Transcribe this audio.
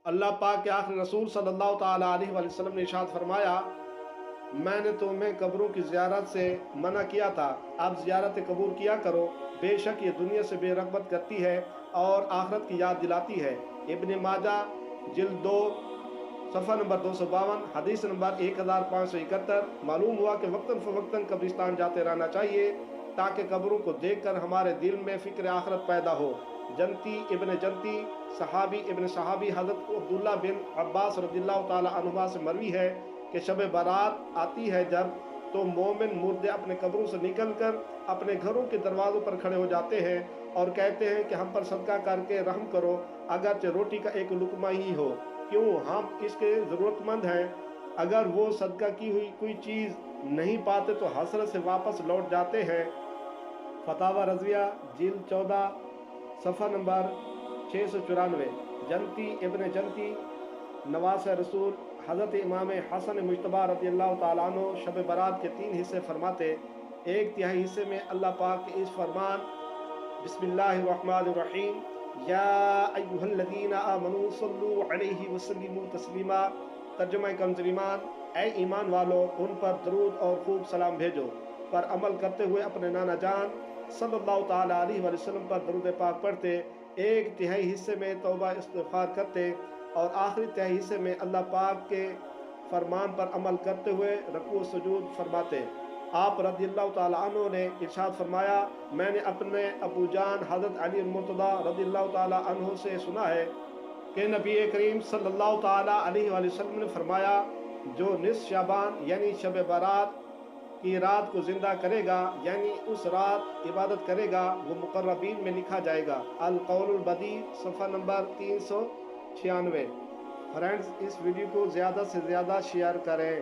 اللہ پاک کے آخری رسول صلی اللہ تعالیٰ علیہ وسلم نے ارشاد فرمایا، میں نے تمہیں قبروں کی زیارت سے منع کیا تھا، اب زیارت قبور کیا کرو، بے شک یہ دنیا سے بے رغبت کرتی ہے اور آخرت کی یاد دلاتی ہے۔ ابن ماجہ جلد 2 صفحہ نمبر 252، حدیث نمبر 1571۔ معلوم ہوا کہ وقتاً فوقتاً قبرستان جاتے رہنا چاہیے تاکہ قبروں کو دیکھ کر ہمارے دل میں فکر آخرت پیدا ہو۔ جنتی ابن جنتی صحابی ابن صحابی حضرت عبداللہ بن عباس رضی اللہ تعالی عنہما سے مروی ہے کہ شب برات آتی ہے جب تو مومن مردے اپنے قبروں سے نکل کر اپنے گھروں کے دروازوں پر کھڑے ہو جاتے ہیں اور کہتے ہیں کہ ہم پر صدقہ کر کے رحم کرو، اگرچہ روٹی کا ایک لقمہ ہی ہو، کیوں ہم اس کے ضرورت مند ہیں۔ اگر وہ صدقہ کی ہوئی کوئی چیز نہیں پاتے تو حسرت سے واپس لوٹ جاتے ہیں۔ فتاوی رضویہ جلد 14 صفحہ نمبر 694۔ جنتی ابن جنتی نواسہ رسول حضرت امام حسن مجتبی رضی اللہ تعالیٰ عنہ شب برات کے 3 حصے فرماتے، ایک تہائی حصے میں اللہ پاک کے اس فرمان بسم اللہ الرحمن الرحیم یا ایھا الذین آمنوا صلوا علیہ وسلموا تسلیما، ترجمہ کنز ایمان، اے ایمان والو ان پر درود اور خوب سلام بھیجو، پر عمل کرتے ہوئے اپنے نانا جان صلی اللہ تعالیٰ علیہ وسلم پر درود پاک پڑھتے، ایک تہائی حصے میں توبہ استغفار کرتے اور آخری تہائی حصے میں اللہ پاک کے فرمان پر عمل کرتے ہوئے رکوع و سجود فرماتے۔ آپ رضی اللہ تعالیٰ عنہ نے ارشاد فرمایا، میں نے اپنے ابو جان حضرت علی المرتضیٰ رضی اللہ تعالیٰ عنہ سے سنا ہے کہ نبی کریم صلی اللہ تعالیٰ علیہ وسلم نے فرمایا، جو نصف شعبان یعنی شب برات کی رات کو زندہ کرے گا، یعنی اس رات عبادت کرے گا، وہ مقربین میں لکھا جائے گا۔ القول البدیع صفحہ نمبر 396۔ فرینڈز، اس ویڈیو کو زیادہ سے زیادہ شیئر کریں۔